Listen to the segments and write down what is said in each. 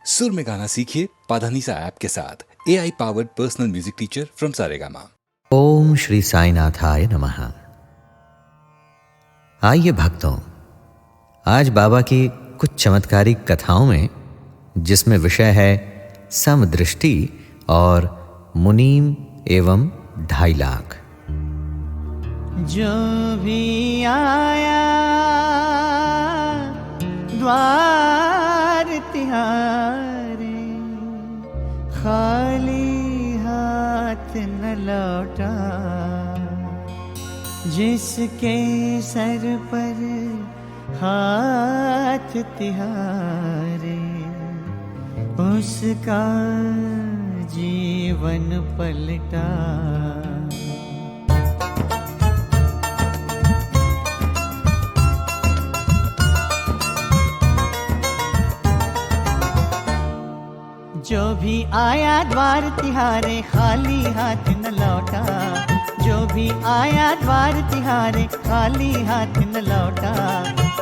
सुर में गाना सीखिए पाधानीसा ऐप के साथ। AI powered personal music teacher from Saregama. ओम श्री साईनाथाय नमः। आइए भक्तों, आज बाबा की कुछ चमत्कारिक कथाओं में, जिसमें विषय है समदृष्टि और मुनीम एवं 2.5 लाख। जो भी आया द्वार तिहारे, खाली हाथ न लौटा। जिसके सर पर हाथ तिहारे, उसका जीवन पलटा। जो भी आया द्वार तिहारे, खाली हाथ न लौटा। जो भी आया द्वार तिहारे, खाली हाथ न लौटा।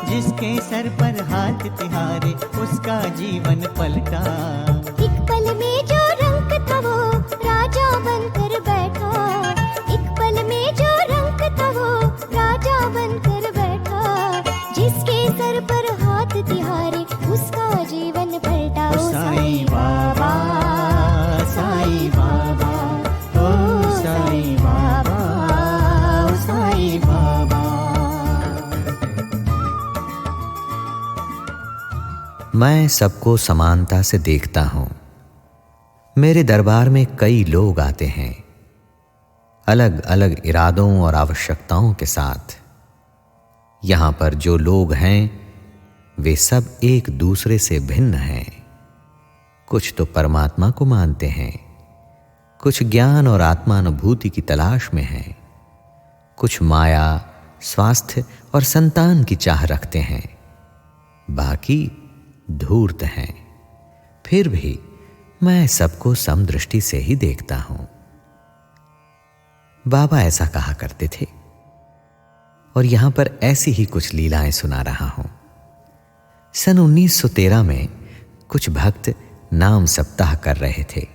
जिसके सर पर हाथ तिहारे, उसका जीवन पलटा। एक पल में जो रंग था वो राजा बनकर बैठा। एक पल में जो रंग था वो राजा बनकर बैठा। जिसके सर पर हाथ तिहारे, उसका जीवन पलटा। ओ साईं बाबा, साईं बाबा, ओ साईं बाबा, ओ साईं बाबा। मैं सबको समानता से देखता हूं। मेरे दरबार में कई लोग आते हैं, अलग अलग इरादों और आवश्यकताओं के साथ। यहां पर जो लोग हैं, वे सब एक दूसरे से भिन्न हैं। कुछ तो परमात्मा को मानते हैं, कुछ ज्ञान और आत्मानुभूति की तलाश में हैं, कुछ माया, स्वास्थ्य और संतान की चाह रखते हैं, बाकी धूर्त हैं। फिर भी मैं सबको समदृष्टि से ही देखता हूं। बाबा ऐसा कहा करते थे और यहां पर ऐसी ही कुछ लीलाएं सुना रहा हूं। सन 1913 में कुछ भक्त नाम सप्ताह कर रहे थे।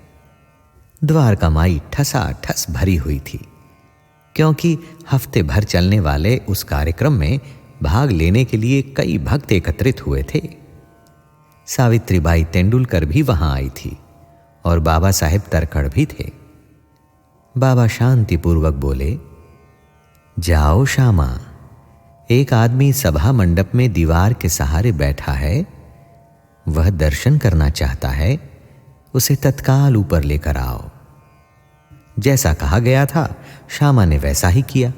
द्वारका माई ठसाठस भरी हुई थी, क्योंकि हफ्ते भर चलने वाले उस कार्यक्रम में भाग लेने के लिए कई भक्त एकत्रित हुए थे। सावित्रीबाई तेंदुलकर भी वहां आई थी और बाबा साहेब तरखड़ भी थे। बाबा शांतिपूर्वक बोले, जाओ श्यामा, एक आदमी सभा मंडप में दीवार के सहारे बैठा है, वह दर्शन करना चाहता है, उसे तत्काल ऊपर लेकर आओ। जैसा कहा गया था, श्यामा ने वैसा ही किया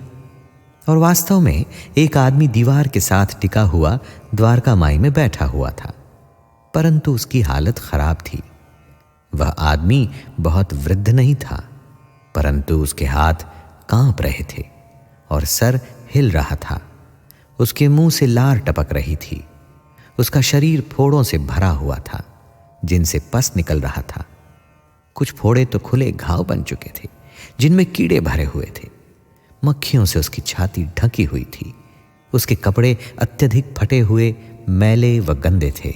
और वास्तव में एक आदमी दीवार के साथ टिका हुआ द्वारका माई में बैठा हुआ था, परंतु उसकी हालत खराब थी। वह आदमी बहुत वृद्ध नहीं था, परंतु उसके हाथ कांप रहे थे और सर हिल रहा था। उसके मुंह से लार टपक रही थी। उसका शरीर फोड़ों से भरा हुआ था, जिनसे पस निकल रहा था। कुछ फोड़े तो खुले घाव बन चुके थे, जिनमें कीड़े भरे हुए थे। मक्खियों से उसकी छाती ढकी हुई थी। उसके कपड़े अत्यधिक फटे हुए, मैले व गंदे थे।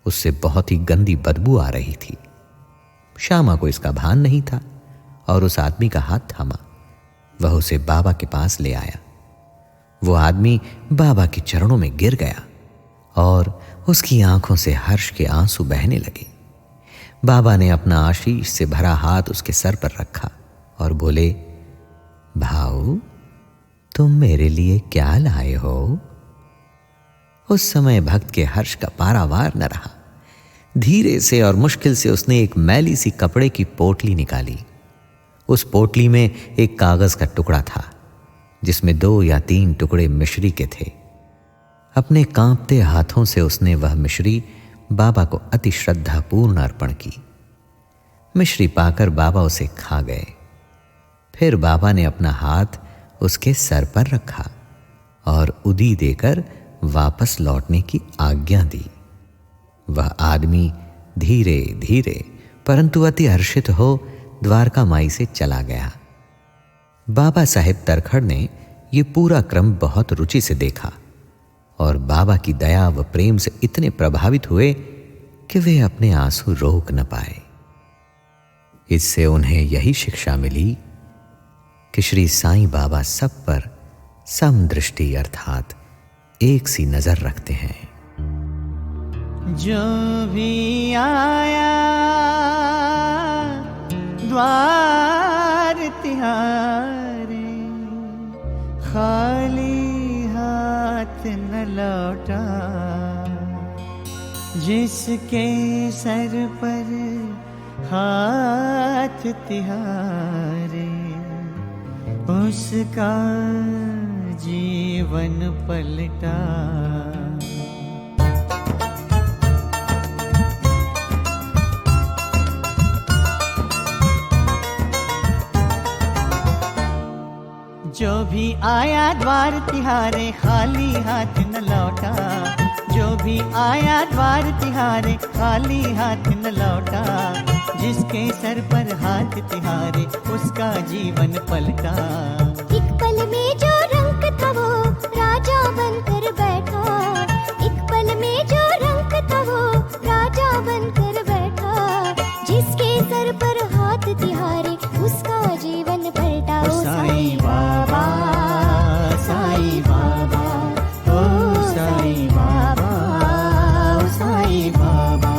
उससे बहुत ही गंदी बदबू आ रही थी। श्यामा को इसका भान नहीं था और उस आदमी का हाथ थामा। वह उसे बाबा के पास ले आया। वो आदमी बाबा के चरणों में गिर गया और उसकी आंखों से हर्ष के आंसू बहने लगे। बाबा ने अपना आशीष से भरा हाथ उसके सर पर रखा और बोले, भाऊ, तुम मेरे लिए क्या लाए हो? उस समय भक्त के हर्ष का पारावार न रहा। धीरे से और मुश्किल से उसने एक मैली सी कपड़े की पोटली निकाली। उस पोटली में एक कागज का टुकड़ा था, जिसमें 2 या 3 टुकड़े मिश्री के थे। अपने कांपते हाथों से उसने वह मिश्री बाबा को अति श्रद्धापूर्ण अर्पण की। मिश्री पाकर बाबा उसे खा गए। फिर बाबा ने अपना हाथ उसके सर पर रखा और उदी देकर वापस लौटने की आज्ञा दी। वह आदमी धीरे धीरे परंतु अति हर्षित हो द्वारका माई से चला गया। बाबा साहेब तरखड़ ने यह पूरा क्रम बहुत रुचि से देखा और बाबा की दया व प्रेम से इतने प्रभावित हुए कि वे अपने आंसू रोक न पाए। इससे उन्हें यही शिक्षा मिली कि श्री साईं बाबा सब पर समदृष्टि अर्थात एक सी नजर रखते हैं। जो भी आया द्वार तिहारे, खाली हाथ न लौटा। जिसके सर पर हाथ तिहारे, उसका जीवन पलटा। जो भी आया द्वार तिहारे, खाली हाथ न लौटा। जो भी आया द्वार तिहारे, खाली हाथ न लौटा। जिसके सर पर हाथ तिहारे, उसका जीवन पलटा। एक पल में जो रंग था वो राजा बनकर बैठा। एक पल में जो रंग था वो राजा बनकर बैठा। जिसके सर पर हाथ तिहारे, उसका जीवन पलटा। ओ साईं बाबा, साईं बाबा, ओ साईं बाबा, ओ साईं बाबा।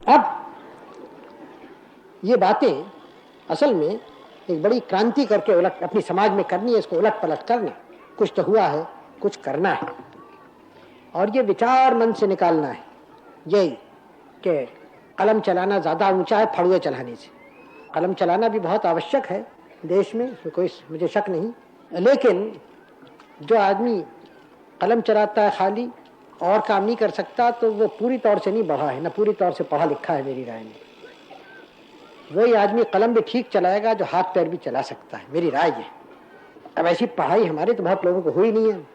अब ये बातें असल में एक बड़ी क्रांति करके उलट अपनी समाज में करनी है, इसको उलट पलट करना। कुछ तो हुआ है, कुछ करना है, और ये विचार मन से निकालना है। यही कि कलम चलाना ज़्यादा ऊंचा है फड़ुए चलाने से। कलम चलाना भी बहुत आवश्यक है देश में, इसमें कोई मुझे शक नहीं, लेकिन जो आदमी कलम चलाता है खाली और काम नहीं कर सकता, तो वो पूरी तौर से नहीं बढ़ा है, न पूरी तौर से पढ़ा लिखा है मेरी राय में। वही आदमी कलम भी ठीक चलाएगा जो हाथ पैर भी चला सकता है, मेरी राय है। अब ऐसी पढ़ाई हमारे तो बहुत लोगों को हुई नहीं है,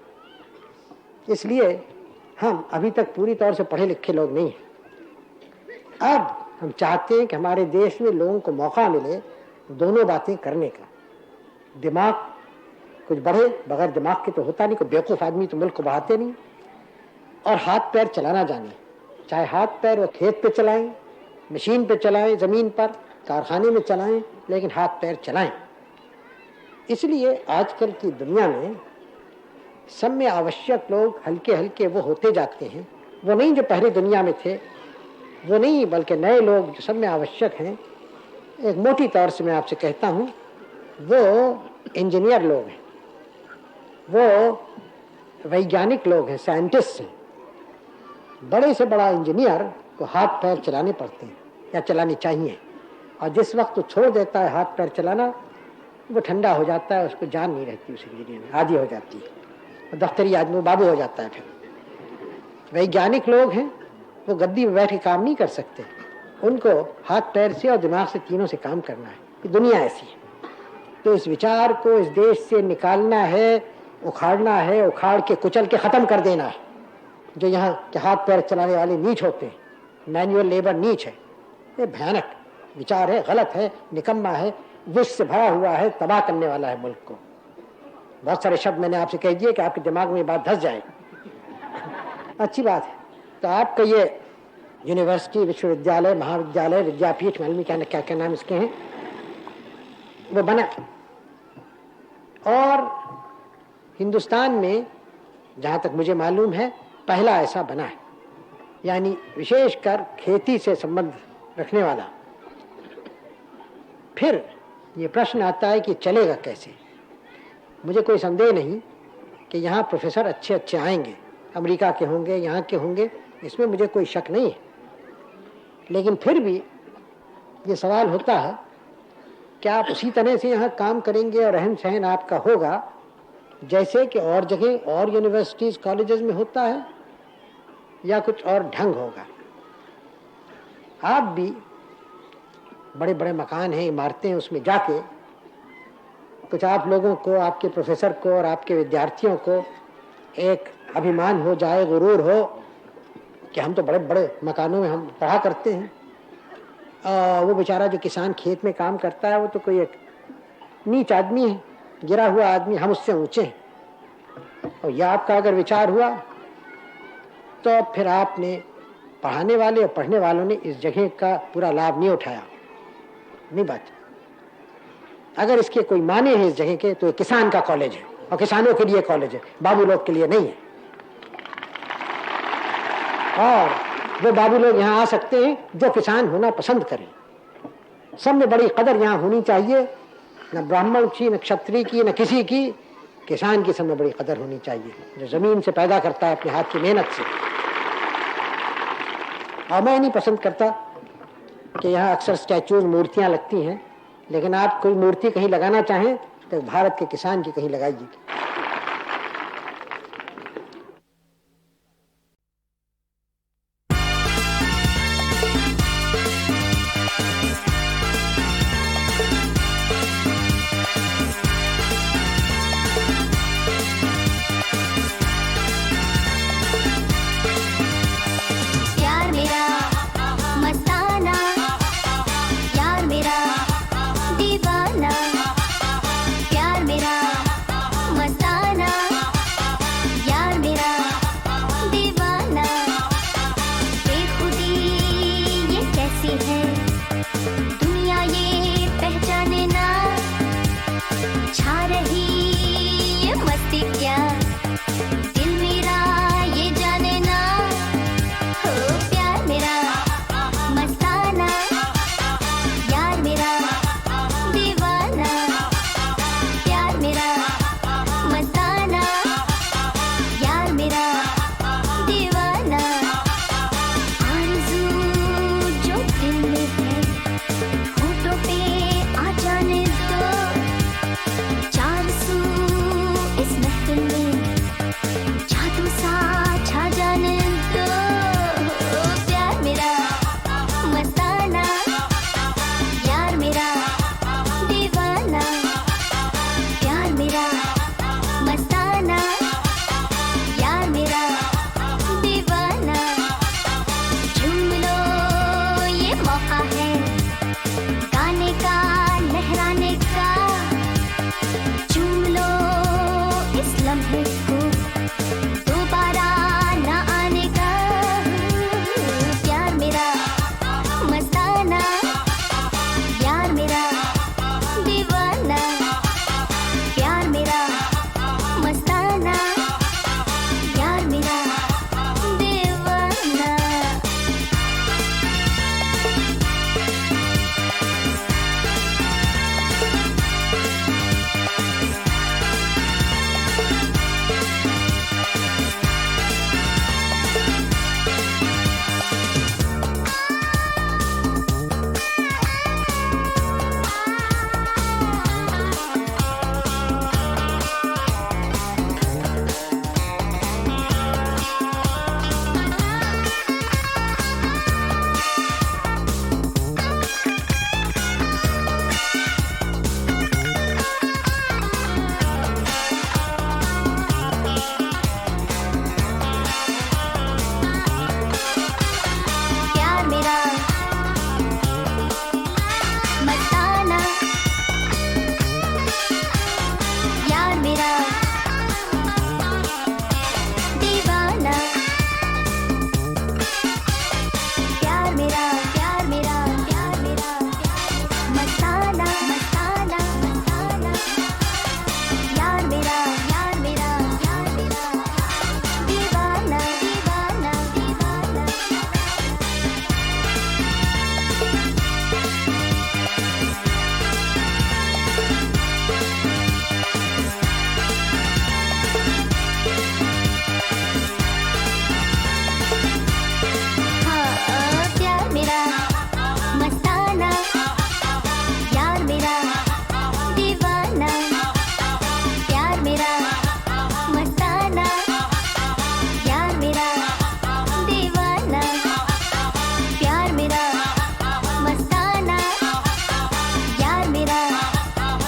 इसलिए हम अभी तक पूरी तौर से पढ़े लिखे लोग नहीं हैं। अब हम चाहते हैं कि हमारे देश में लोगों को मौका मिले दोनों बातें करने का। दिमाग कुछ बढ़े, बगैर दिमाग के तो होता नहीं, कोई बेवकूफ़ आदमी तो मुल्क को बढ़ाते नहीं। और हाथ पैर चलाना जाने, चाहे हाथ पैर वो खेत पे चलाएं, मशीन पे चलाएं, ज़मीन पर, कारखाने में चलाएं, लेकिन हाथ पैर चलाएं। इसलिए आजकल की दुनिया में सब में आवश्यक लोग हल्के हल्के वो होते जाते हैं। वो नहीं जो पहले दुनिया में थे, वो नहीं, बल्कि नए लोग जो सब में आवश्यक हैं। एक मोटी तौर से मैं आपसे कहता हूँ, वो इंजीनियर लोग हैं, वो वैज्ञानिक लोग हैं, साइंटिस्ट हैं। बड़े से बड़ा इंजीनियर को हाथ पैर चलाने पड़ते हैं या चलानी चाहिए, और जिस वक्त वो छोड़ देता है हाथ पैर चलाना, वो ठंडा हो जाता है, उसको जान नहीं रहती उस इंजीनियर में, आदी हो जाती है, दफ्तरी आदमी बाबू हो जाता है। फिर वैज्ञानिक लोग हैं, वो गद्दी में बैठ के काम नहीं कर सकते, उनको हाथ पैर से और दिमाग से, तीनों से काम करना है। कि दुनिया ऐसी है, तो इस विचार को इस देश से निकालना है, उखाड़ना है, उखाड़ के कुचल के ख़त्म कर देना है। जो यहाँ के हाथ पैर चलाने वाले नीच होते हैं, मैनुअल लेबर नीच है, ये भयानक विचार है, गलत है, निकम्मा है, विष से भरा हुआ है, तबाह करने वाला है मुल्क को। बहुत सारे शब्द मैंने आपसे कह दिए कि आपके दिमाग में बात धस जाए। अच्छी बात है। तो आपका ये यूनिवर्सिटी, विश्वविद्यालय, महाविद्यालय, विद्यापीठ, मालूम क्या क्या नाम इसके हैं, वो बना, और हिंदुस्तान में जहाँ तक मुझे मालूम है पहला ऐसा बना है, यानी विशेषकर खेती से संबंध रखने वाला। फिर ये प्रश्न आता है कि चलेगा कैसे। मुझे कोई संदेह नहीं कि यहाँ प्रोफेसर अच्छे अच्छे आएंगे, अमेरिका के होंगे, यहाँ के होंगे, इसमें मुझे कोई शक नहीं है। लेकिन फिर भी ये सवाल होता है कि आप उसी तरह से यहाँ काम करेंगे और रहन सहन आपका होगा जैसे कि और जगह और यूनिवर्सिटीज़, कॉलेजेस में होता है, या कुछ और ढंग होगा। आप भी बड़े बड़े मकान हैं, इमारतें हैं, उसमें जाके कुछ आप लोगों को, आपके प्रोफेसर को और आपके विद्यार्थियों को एक अभिमान हो जाए, गुरूर हो कि हम तो बड़े बड़े मकानों में हम पढ़ा करते हैं, वो बेचारा जो किसान खेत में काम करता है वो तो कोई एक नीच आदमी है, गिरा हुआ आदमी, हम उससे ऊंचे हैं। और यह आपका अगर विचार हुआ तो फिर आपने, पढ़ाने वाले और पढ़ने वालों ने इस जगह का पूरा लाभ नहीं उठाया, नहीं बात। अगर इसके कोई माने हैं इस जगह के, तो ये किसान का कॉलेज है, और किसानों के लिए कॉलेज है, बाबू लोग के लिए नहीं है। और वो बाबू लोग यहाँ आ सकते हैं जो किसान होना पसंद करें। सब में बड़ी कदर यहाँ होनी चाहिए, न ब्राह्मण की, न क्षत्रिय की, न किसी की, किसान की सब में बड़ी कदर होनी चाहिए, जो जमीन से पैदा करता है अपने हाथ की मेहनत से। और मैं नहीं पसंद करता कि यहाँ अक्सर स्टैचूज, मूर्तियाँ लगती हैं, लेकिन आप कोई मूर्ति कहीं लगाना चाहें तो भारत के किसान की कहीं लगाइए। प्यार मेरा मस्ताना, यार मेरा दीवाना, प्यार मेरा है गाने का, लहराने का। चूम लो इस लम्हे को, दोबारा ना आने का। प्यार मेरा मस्ताना, प्यार मेरा दीवाना। प्यार मेरा मस्ताना, प्यार मेरा दीवाना। प्यार मेरा मस्ताना, प्यार मेरा दीवाना। प्यार मेरा, प्यार मेरा, प्यार मेरा मस्ताना, मस्ताना, मस्ताना। प्यार मेरा, प्यार मेरा, प्यार मेरा दीवाना, दीवाना, दीवाना। हाँ, प्यार मेरा मस्ताना, प्यार मेरा दीवाना। प्यार मेरा मस्ताना, प्यार मेरा दीवाना। प्यार मेरा मस्ताना, प्यार मेरा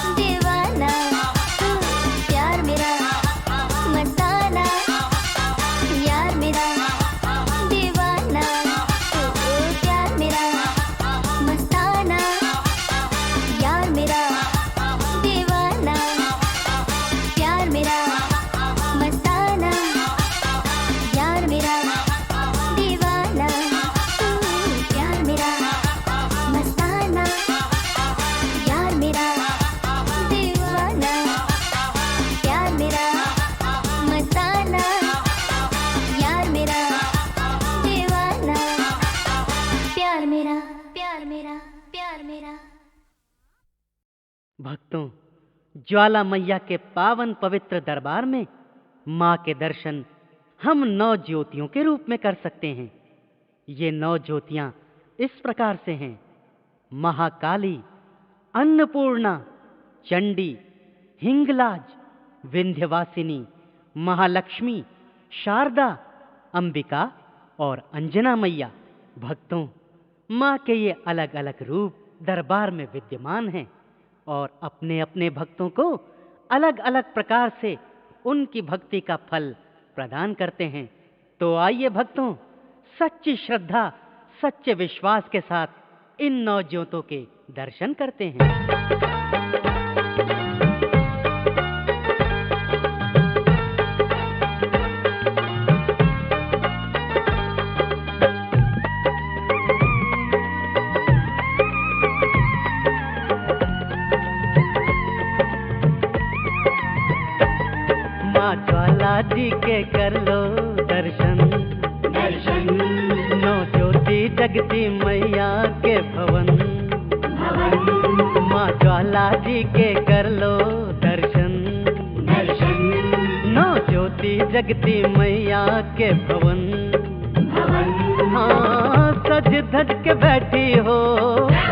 दीवाना। प्यार मेरा मस्ताना, प्यार मेरा दीवाना। प्यार मेरा मस्ताना, प्यार मेरा दीवाना। प्यार मेरा मस्ताना, प्यार मेरा दीवाना। प्यार मेरा मस्ताना, प्यार मेरा दीवाना। प्यार मेरा मस्ताना, प्यार मेरा दीवाना। प्यार मेरा, प्यार मेरा, प्यार मेरा। भक्तों, ज्वाला मैया के पावन पवित्र दरबार में माँ के दर्शन हम 9 ज्योतियों के रूप में कर सकते हैं। ये 9 ज्योतियां इस प्रकार से हैं: महाकाली, अन्नपूर्णा, चंडी, हिंगलाज, विंध्यवासिनी, महालक्ष्मी, शारदा, अंबिका और अंजना मैया। भक्तों, माँ के ये अलग अलग रूप दरबार में विद्यमान हैं और अपने अपने भक्तों को अलग अलग प्रकार से उनकी भक्ति का फल प्रदान करते हैं। तो आइए भक्तों, सच्ची श्रद्धा, सच्चे विश्वास के साथ इन 9 ज्योतों के दर्शन करते हैं। माँ ज्वाला जी के कर लो दर्शन, दर्शन। 9 ज्योति जगती मैया के भवन, भवन। माँ ज्वाला जी के कर लो दर्शन, दर्शन। 9 ज्योति जगती मैया के भवन, भवन। हाँ, सज धज के बैठी हो,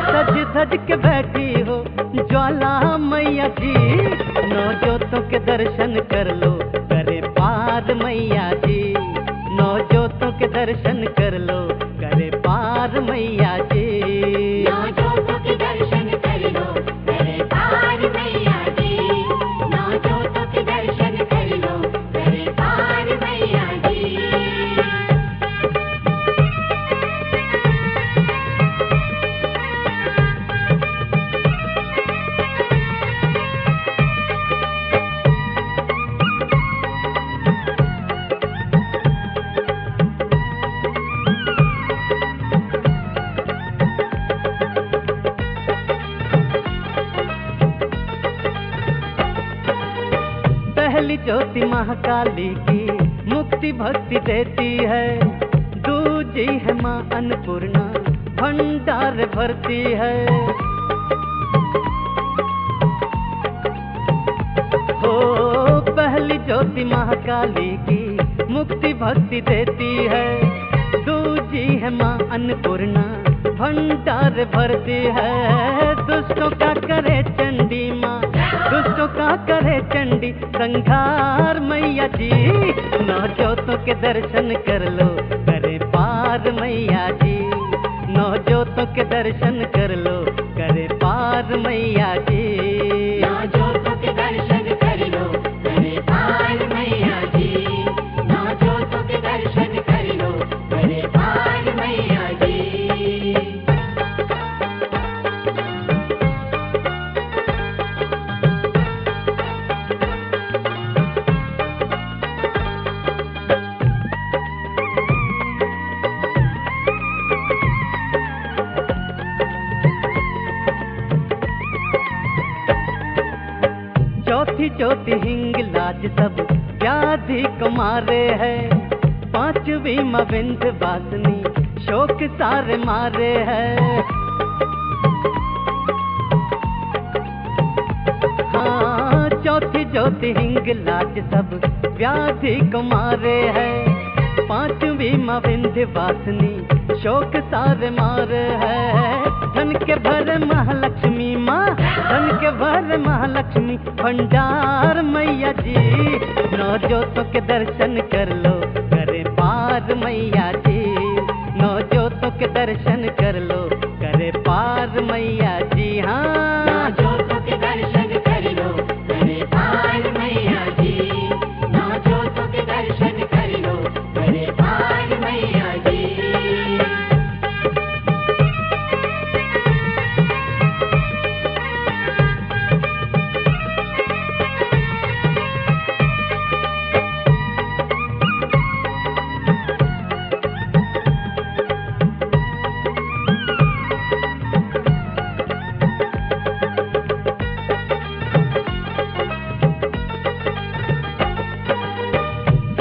सज धज के बैठी हो ज्वाला मैया जी। 9 ज्योतों के दर्शन कर लो, करे पार मैया जी। 9 ज्योतों के दर्शन कर लो, करे पार मैया जी। 9 ज्योतों के दर्शन कर लो, करे पार मैया जी। 9 ज्योतों के दर्शन कर लो, करे पार मैया जी। ज्योति महाकाली की मुक्ति भक्ति देती है, दूजी है माँ अन्नपूर्णा भंडार भरती है। हो पहली ज्योति महाकाली की मुक्ति भक्ति देती है, दूजी है माँ अन्नपूर्णा भंडार भरती है। दुष्टों का करे चंडी माँ, दुष्टों का करे चंडी संघार मैया जी। नौ ज्योतों के दर्शन कर लो करे पार मैया जी, नौ ज्योतों के दर्शन कर लो करे पार मैया जी। नौ ज्योतों के दर्शन कर लो करे पार मैया जी, नौ ज्योतों के दर्शन कर लो करे पार मैया जी। चौथी ज्योति हिंगलाज सब व्याधि को मारे है, पांचवी माँ विंध्यवासिनी शोक सारे मारे है। हाँ चौथी ज्योति हिंगलाज सब व्याधि को मारे है, पांचवी माँ विंध्यवासिनी शोक सारे मारे है। धन के भर महालक्ष्मी माँ, धन के भर महालक्ष्मी भंडार मैया जी। नौ ज्योतों के दर्शन कर लो करे पार मैया जी, नौ ज्योतों के दर्शन कर लो करे पार मैया जी। हाँ नौ ज्योतों के दर्शन कर लो करे पार मैया जी, नौ ज्योतों के दर्शन कर लो करे पार मैया जी।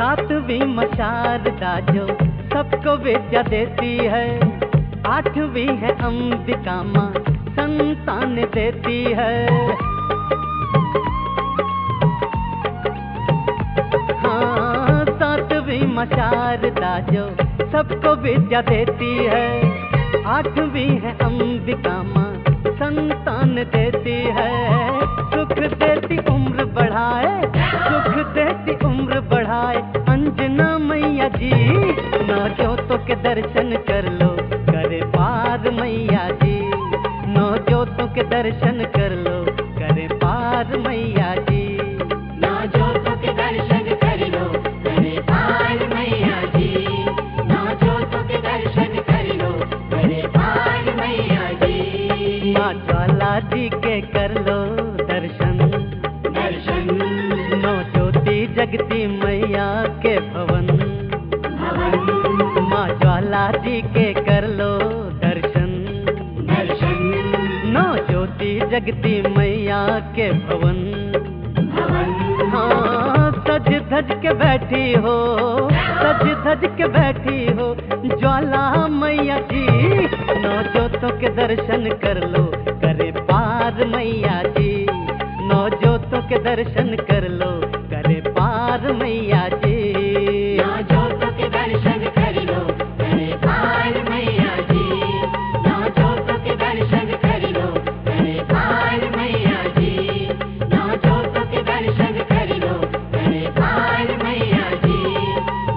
सातवीं माँ शारदा जो सबको विद्या देती है, आठवीं है अंबिका माँ संतान देती है। हाँ सातवीं माँ शारदा जो सबको विद्या देती है, आठवीं है अंबिका माँ संतान देती है। सुख देती उम्र बढ़ाए, सुख देती उम्र बढ़ाए अंजना मैया जी। नौ ज्योतों के दर्शन कर लो करे पार मैया जी, नौ ज्योतों के दर्शन कर लो करे पार मैया जी। नौ ज्योतों के दर्शन कर लो करे पार मैया जी, नौ ज्योतों के दर्शन कर लो करे पार मैया जी। माँ ज्वाला जी के कर लो दर्शन, दर्शन नौ ज्योति जगती मैया के भवन। भवन माँ ज्वाला जी के कर लो दर्शन, दर्शन नौ ज्योति जगती मैया के भवन। भवन हाँ सज धज के बैठी हो, सज धज के बैठी हो ज्वाला मैया जी। नौ ज्योतों के दर्शन कर लो करे पार मैया जी, नौ ज्योतों के दर्शन कर लो करे पार मैया जी। नौ ज्योतों के दर्शन कर लो करे पार मैया जी, नौ ज्योतों के दर्शन कर लो करे पार मैया जी, नौ ज्योतों के दर्शन कर लो करे पार मैया जी,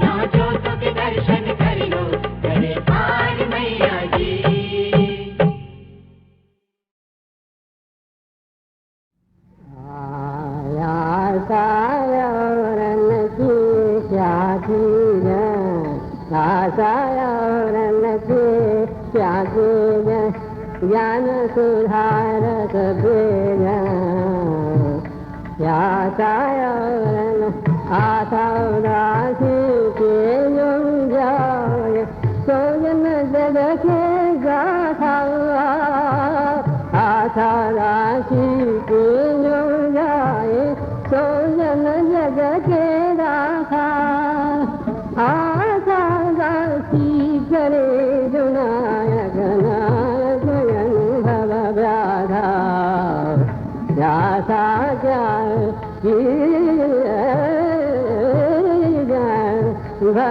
नौ ज्योतों के दर्शन कर लो करे पार मैया जी। ज्ञान सुधारक भेज यातायन आसादासी के जाय सोजन जग के गाथा आसादासी के जाय सोजन जग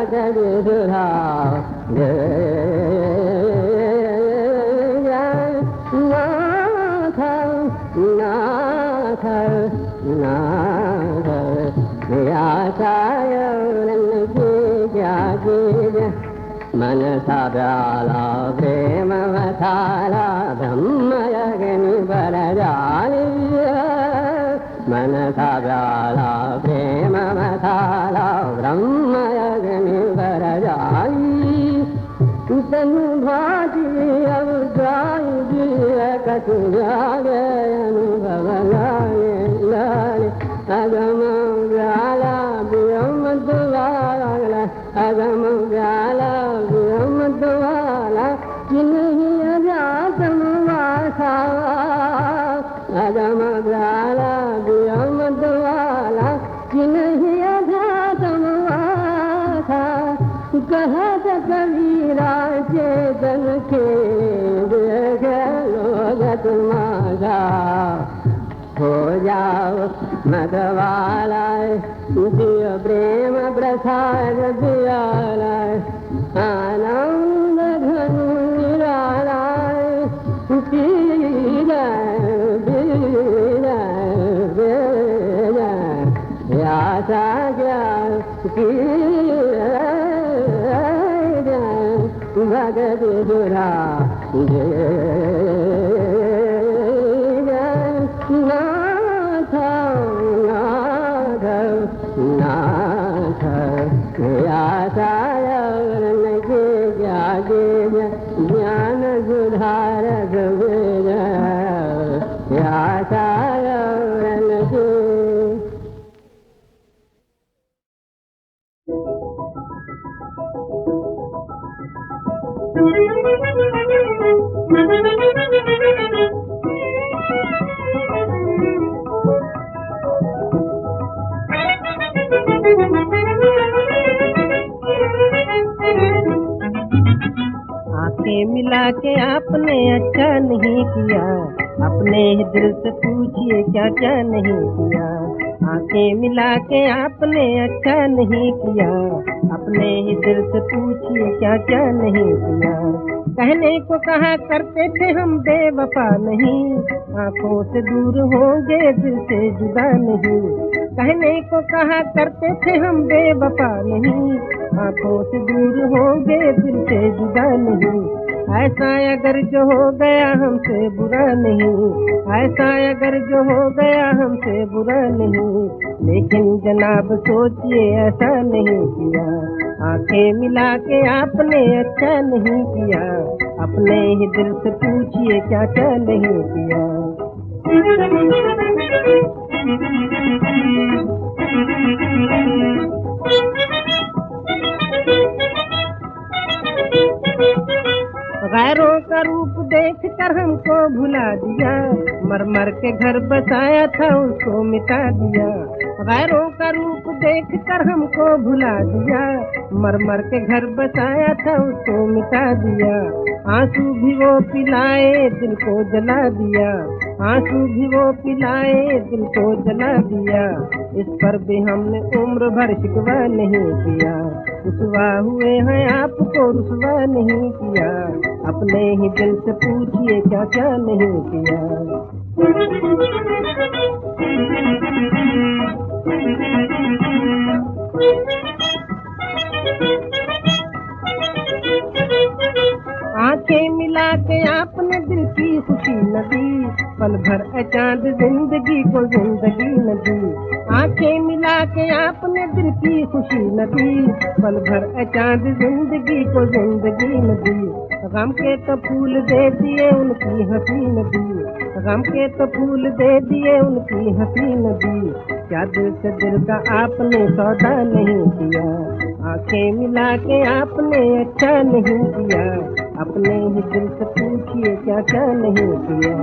भगत सुधार नाथ नाथ नाथ व्यासाय मनसा व्याला प्रेम वसाला ब्रह्मयज्ञ बलजाली मनसा व्याला प्रेम वसाला ब्रह्मयज्ञ बलजाली तनु भाती अब गाई जीव कछु जागे अनुभव लाए लाए अगम व्याला ब्रह्म द्वारा अगम व्याला ब्रह्म द्वारा जिन्हीं अजातम वासा अगम व्याला ब्रह्म द्वारा जिन्हीं अजातम वासा कहत कबीरा चेतन के देख लोगत मागा हो जाओ मधवाला दिय प्रेम प्रसाद दियाला आनंद धनु निराला पीरा बीरा बेरा यासा क्या भगत सुरा नाथ नाथ नाथ व्यासाय के जागे ज्ञान सुधार वेद व्यासाय के आंखें मिला के आपने अच्छा नहीं किया, अपने ही दिल से पूछिए क्या क्या नहीं किया। आंखें मिला के आपने अच्छा नहीं किया, अपने ही दिल से पूछिए क्या क्या नहीं किया। कहने को कहा करते थे हम बेवफा नहीं, आंखों से दूर होंगे दिल से जुदा नहीं। कहने को कहा करते थे हम बेवफा नहीं, आंखों से दूर होंगे दिल से जुदा नहीं। ऐसा अगर जो हो गया हमसे बुरा नहीं, ऐसा अगर जो हो गया हमसे बुरा नहीं। लेकिन जनाब सोचिए ऐसा नहीं किया, आंखें मिला के आपने अच्छा नहीं किया। अपने ही दिल से पूछिए क्या क्या नहीं किया। गैरों का रूप देख कर हमको भुला दिया, मर मर के घर बसाया था उसको मिटा दिया। गैरों का रूप देख कर हमको भुला दिया, मर मर के घर बसाया था उसको मिटा दिया। आंसू भी वो पिलाए दिल को जला दिया, आंसू भी वो पिलाए दिल को जला दिया। इस पर भी हमने उम्र भर शिकवा नहीं किया, रुसवा हुए हैं आपको रुसवा नहीं किया। अपने ही दिल से पूछिए क्या क्या नहीं किया। आंखें मिला के आपने दिल की खुशी न दी, पल भर अचांद जिंदगी को जिंदगी न दी। आंखें मिला के आपने दिल की खुशी न दी, पल भर अचांद जिंदगी को जिंदगी न दी। गम के तो फूल दे दिए उनकी हंसी न दी, गम के तो फूल दे दिए उनकी हंसी न दी। क्या दिल से दिल का आपने सौदा नहीं किया, आंखें मिला के आपने अच्छा नहीं किया। अपने ही दिल से पूछिए क्या क्या नहीं किया।